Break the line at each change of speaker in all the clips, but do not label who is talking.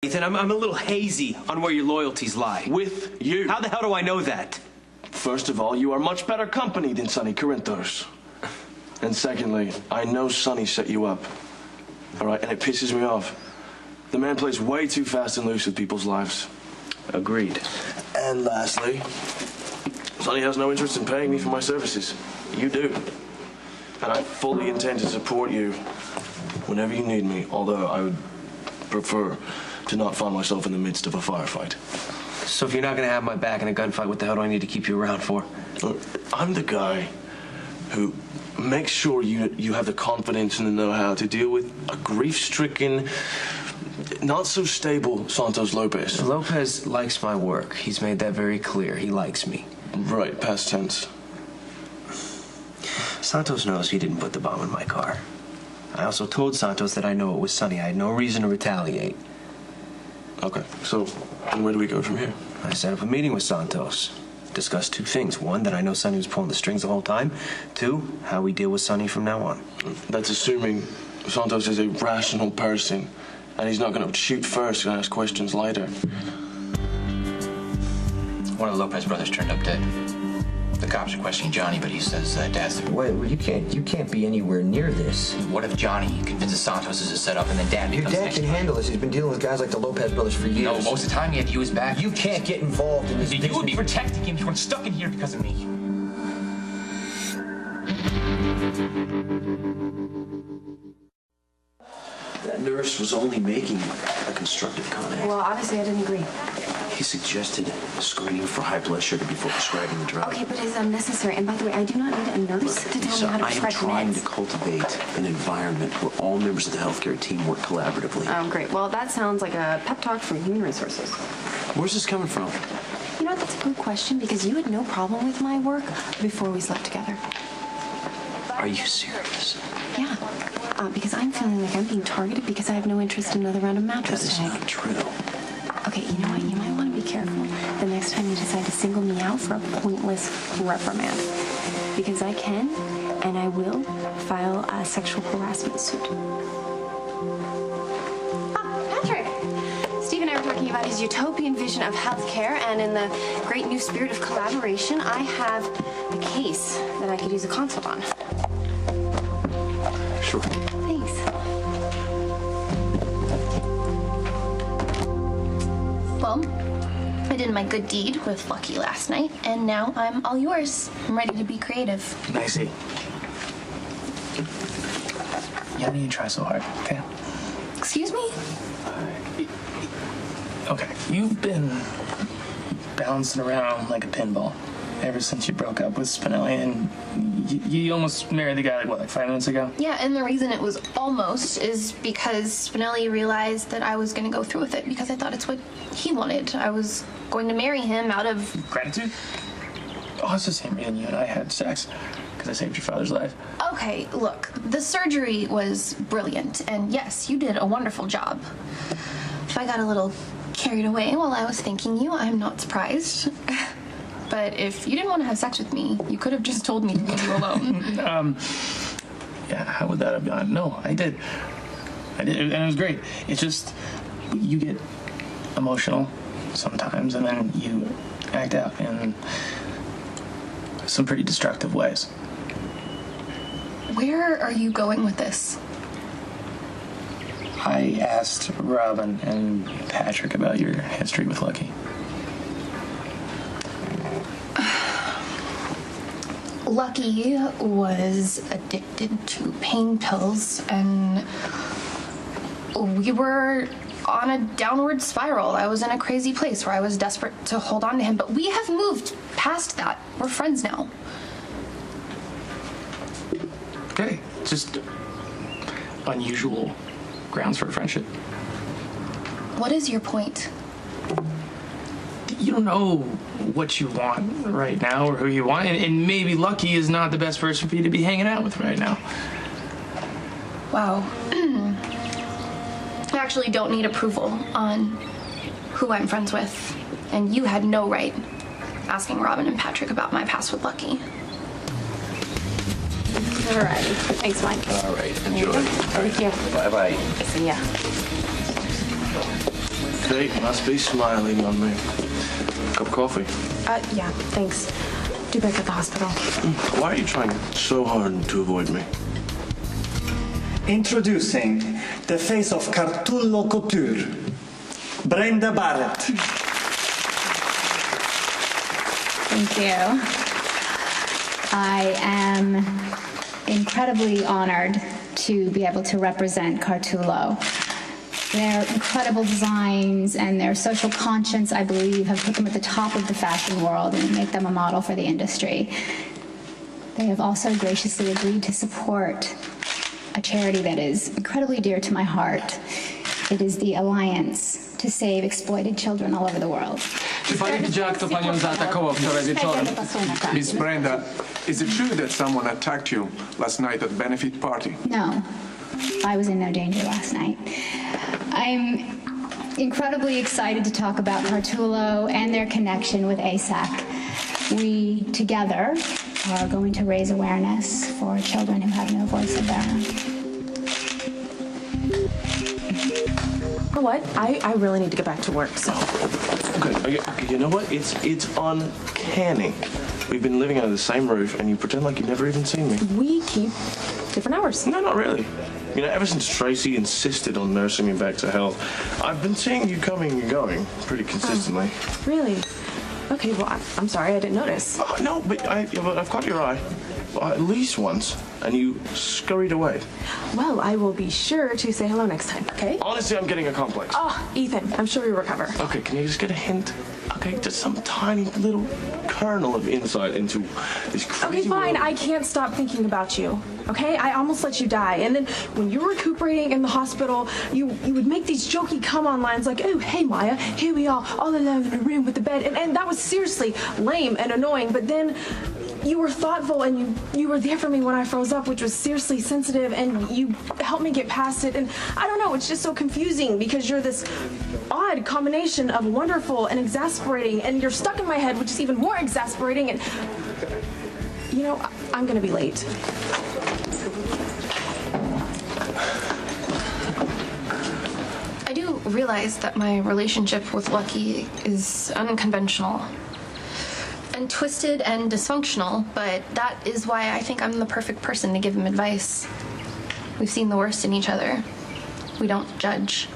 Ethan, I'm a little hazy on where your loyalties lie.
With you.
How the hell do I know that?
First of all, you are much better company than Sonny Corinthos. And secondly, I know Sonny set you up. All right, and it pisses me off. The man plays way too fast and loose with people's lives.
Agreed.
And lastly, Sonny has no interest in paying me for my services. You do. And I fully intend to support you whenever you need me, although I would prefer to not find myself in the midst of a firefight.
So if you're not going to have my back in a gunfight, what the hell do I need to keep you around for?
Look, I'm the guy who makes sure you have the confidence and the know-how to deal with a grief-stricken, not-so-stable Santos Lopez.
Lopez likes my work. He's made that very clear. He likes me.
Right, past tense.
Santos knows he didn't put the bomb in my car. I also told Santos that I know it was Sonny. I had no reason to retaliate.
Okay, so where do we go from here?
I set up a meeting with Santos. Discussed two things. One, that I know Sonny was pulling the strings the whole time. Two, how we deal with Sonny from now on.
That's assuming Santos is a rational person and he's not going to shoot first and ask questions later.
One of the Lopez brothers turned up dead. The cops are questioning Johnny, but he says Dad's the...
Wait, you can't be anywhere near this.
What if Johnny convinces Santos this is a setup and then Dad
Your
becomes
dad can handle this. He's been dealing with guys like the Lopez brothers for years.
No, most of the time he had to use his back.
You can't get involved in this.
You would be protecting him. You weren't stuck in here because of me.
That nurse was only making a constructive comment.
Well, obviously I didn't agree.
He suggested screening for high blood sugar before prescribing the drug.
Okay, but it's unnecessary. And by the way, I do not need a nurse to tell me how to
I am
prescribe
trying
meds.
to cultivate an environment where all members of the healthcare team work collaboratively.
Great. Well, that sounds like a pep talk from Human Resources.
Where's this coming from?
You know, that's a good question because you had no problem with my work before we slept together.
Are you serious?
Yeah. Because I'm feeling like I'm being targeted because I have no interest in another round of
That
mattress
is
tag.
not true.
Okay, you know what? You might want to be careful the next time you decide to single me out for a pointless reprimand. Because I can, and I will, file a sexual harassment suit. Patrick! Steve and I were talking about his utopian vision of healthcare, and in the great new spirit of collaboration, I have a case that I could use a consult on.
Sure.
Thanks.
Well, I did my good deed with Lucky last night, and now I'm all yours. I'm ready to be creative.
Nicey. You don't need to try so hard, okay?
Excuse me?
Okay, you've been bouncing around like a pinball ever since you broke up with Spinelli, and you almost married the guy, like 5 minutes ago?
Yeah, and the reason it was almost is because Spinelli realized that I was going to go through with it because I thought it's what he wanted. I was going to marry him out of...
Gratitude? Oh, it's the same reason you and I had sex, because I saved your father's life.
Okay, look, the surgery was brilliant, and yes, you did a wonderful job. If I got a little carried away while I was thanking you, I'm not surprised. But if you didn't want to have sex with me, you could have just told me to leave you alone.
Yeah, how would that have gone? No, I did, and it was great. It's just, you get emotional sometimes, and then you act out in some pretty destructive ways.
Where are you going with this?
I asked Robin and Patrick about your history with Lucky.
Lucky was addicted to pain pills, and we were on a downward spiral. I was in a crazy place where I was desperate to hold on to him, but we have moved past that. We're friends now.
Okay, just unusual grounds for a friendship.
What is your point?
You don't know what you want right now or who you want, and maybe Lucky is not the best person for you to be hanging out with right now.
Wow. I actually don't need approval on who I'm friends with, and you had no right asking Robin and Patrick about my past with Lucky.
Alrighty. Thanks, Mike.
All right, enjoy.
Thank you.
Bye-bye.
See ya.
Fate must be smiling on me. Cup of coffee?
Yeah, thanks. Be back at the hospital.
Why are you trying so hard to avoid me?
Introducing the face of Cartullo Couture, Brenda Barrett.
Thank you. I am incredibly honored to be able to represent Cartullo. Their incredible designs and their social conscience, I believe, have put them at the top of the fashion world and make them a model for the industry. They have also graciously agreed to support a charity that is incredibly dear to my heart. It is the Alliance to Save Exploited Children all over the world.
Czy pani widziała, kto panią zaatakował wczoraj wieczorem?
Miss Brenda, is it true that someone attacked you last night at the benefit party?
No, I was in no danger last night. I'm incredibly excited to talk about Cartullo and their connection with ASAC. We, together, are going to raise awareness for children who have no voice of their own.
You know what? I really need to get back to work, so.
Okay, you know what? It's uncanny. We've been living under the same roof, and you pretend like you've never even seen me.
We keep different hours.
No, not really. You know, ever since Tracy insisted on nursing me back to health, I've been seeing you coming and going pretty consistently.
Really? Okay, well, I'm sorry, I didn't notice.
Oh, no, but I've caught your eye. Well, at least once, and you scurried away.
Well, I will be sure to say hello next time, okay?
Honestly, I'm getting a complex.
Oh, Ethan, I'm sure you'll recover.
Okay, can you just get a hint? Okay, just some tiny little kernel of insight into this crazy
Okay, fine,
world.
I can't stop thinking about you, okay? I almost let you die, and then when you were recuperating in the hospital, you would make these jokey come-on lines like, oh, hey, Maya, here we are, all alone in a room with the bed, and that was seriously lame and annoying, but then you were thoughtful and you were there for me when I froze up, which was seriously sensitive, and you helped me get past it. And I don't know, it's just so confusing because you're this odd combination of wonderful and exasperating, and you're stuck in my head, which is even more exasperating. And you know, I'm gonna be late. I do realize that my relationship with Lucky is unconventional and twisted and dysfunctional, but that is why I think I'm the perfect person to give him advice. We've seen the worst in each other. We don't judge.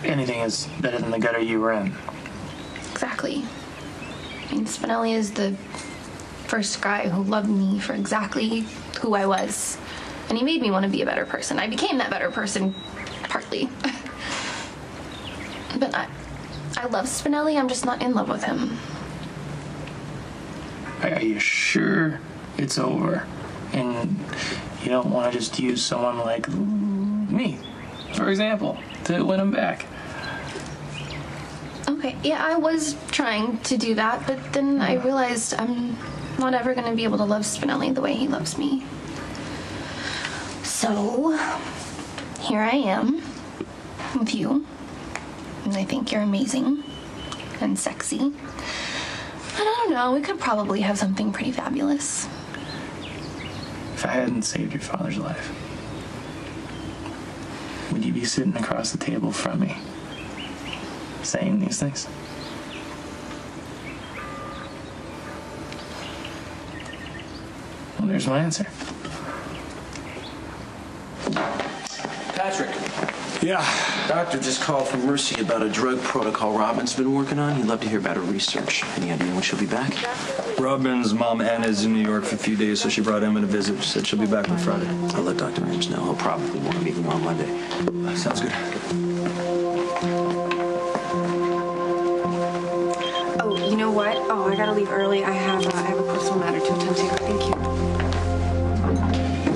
Anything is better than the gutter you were in.
Exactly. I mean, Spinelli is the first guy who loved me for exactly who I was. And he made me want to be a better person. I became that better person, partly. But I love Spinelli, I'm just not in love with him.
Are you sure it's over? And you don't want to just use someone like me, for example, to win him back?
Okay, yeah, I was trying to do that, but then I realized I'm not ever going to be able to love Spinelli the way he loves me. So, here I am with you, and I think you're amazing and sexy. And I don't know, we could probably have something pretty fabulous.
If I hadn't saved your father's life, would you be sitting across the table from me, saying these things? Well, there's my answer.
Patrick.
Yeah.
Doctor just called from Mercy about a drug protocol Robin's been working on. He'd love to hear about her research. Any idea when she'll be back?
Robin's mom, Anna, is in New York for a few days, so she brought him in to visit. She said she'll be back on Friday.
I'll let Dr. Range know. He'll probably want to meet more on Monday.
Sounds good.
Oh, you know what? Oh, I gotta leave early. I have a personal matter to attend to. Thank you.